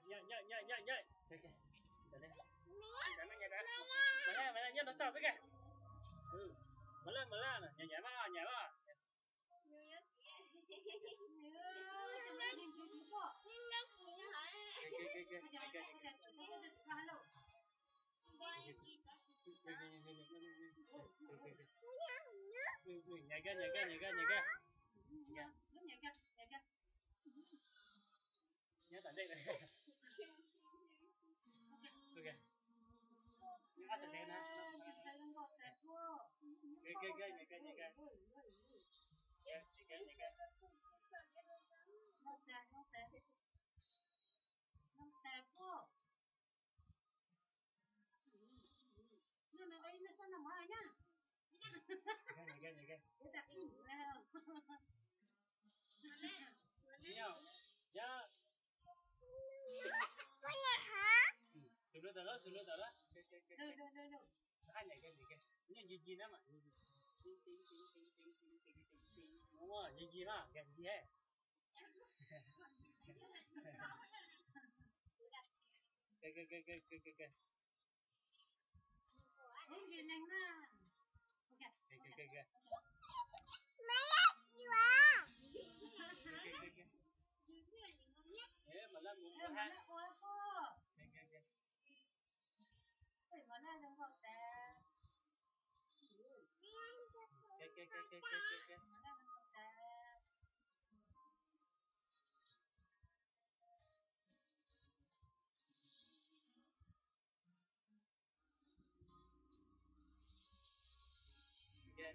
nhảy. Mana mana nhá nó sao thế kìa. Mana nhảy vào. Nhảy kìa. Nhớ tận đây này. Ok. Những ăn tận đây nè. Kìa. Ya. Sudah dah. Hai nhảy kìa. Nhìn gì nữa mà. Đúng rồi, nhìn gì mà, kẹp gì hết. Kìa. Mà lên muốn ha. Kìa.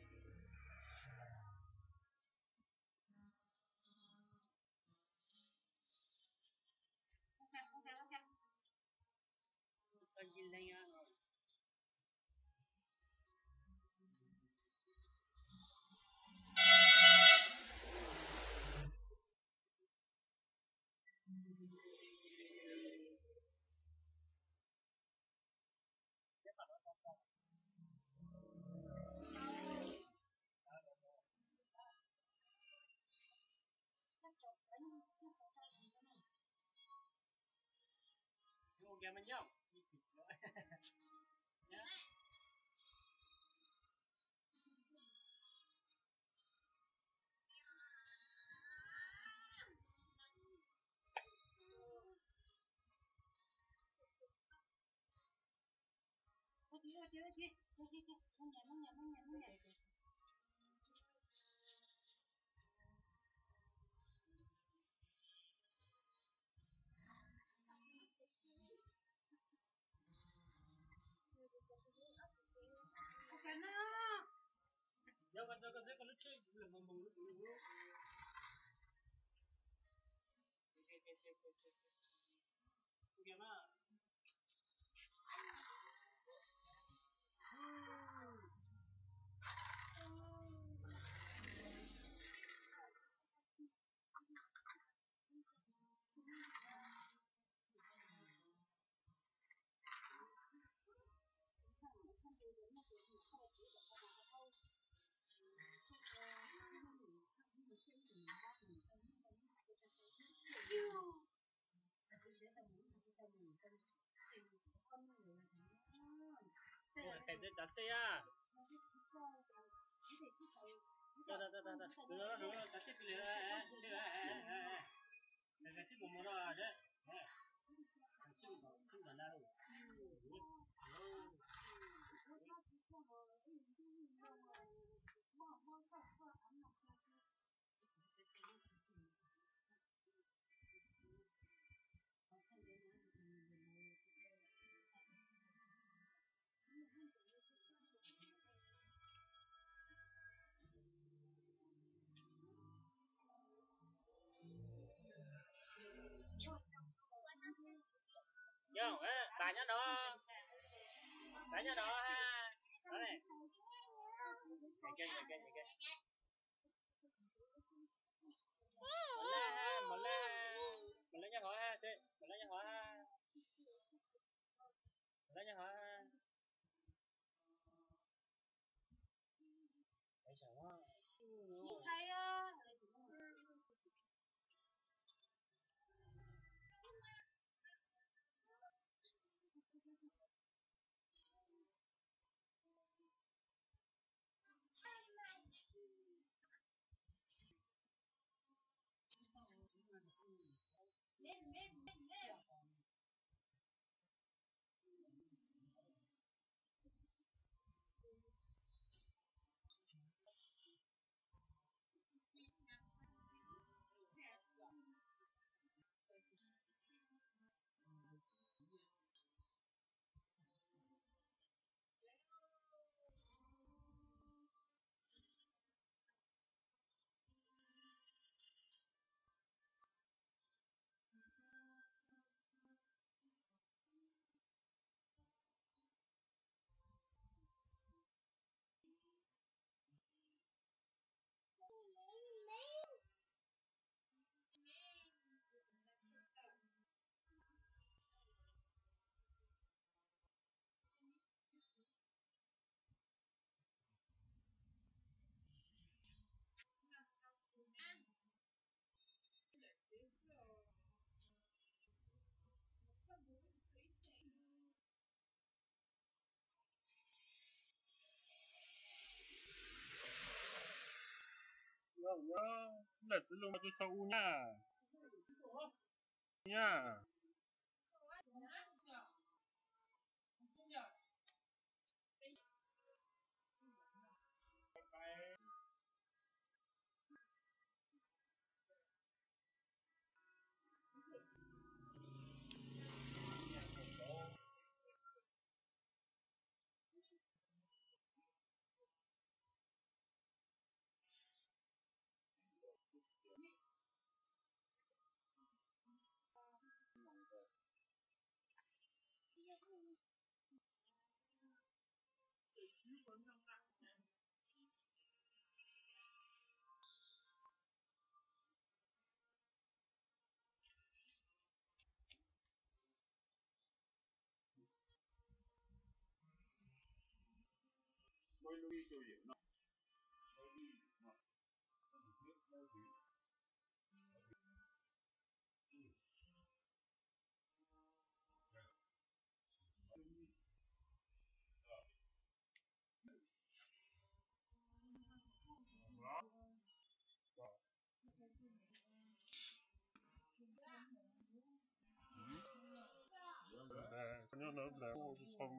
Con nhìn lên rồi. Kìa mình nhau. Nhá. Con nó chơi mừng lúc. Kìa mà. Cái gì đặt xe à? Đó. Đúng, đặt xe cái này. Cái chiếc một rồi đấy. Không cần đâu. Yo, bà nhá đó ha. Đó này. Kìa. Một lên nhá hỏi ha. Tại sao á? Là tự luôn mà tôi sâu nha nha nhớ nữa là xong bạn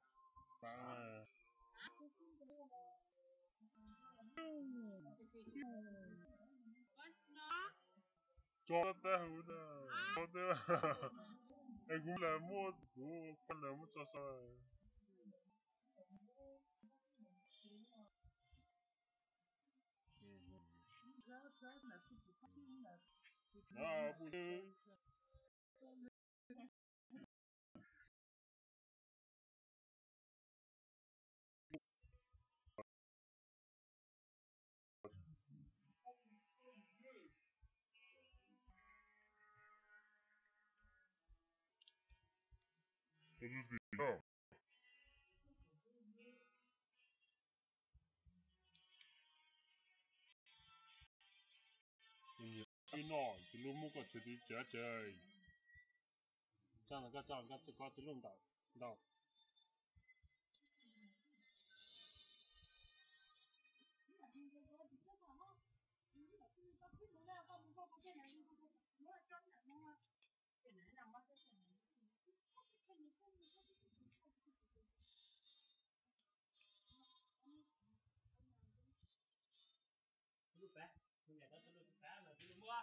cho ta hữu nè cho ta anh cũng là mua của con nào mua cho sao à bùi cái gì đó cái nọ cái lúc mua có chơi đi chơi这样个自个自弄到lúc bé nhà tôi lúc bé là tôi mua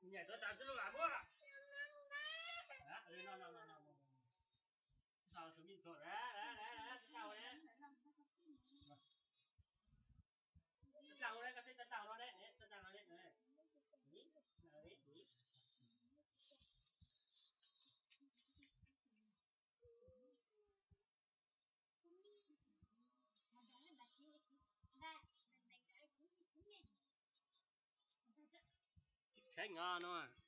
nhà tôi tao tôi lúc nào mua hả no sao chúng mình rồi đấy chào đấy chào đấy cái chào nó đấy chào nó đấy đấy thấy ngon đúng không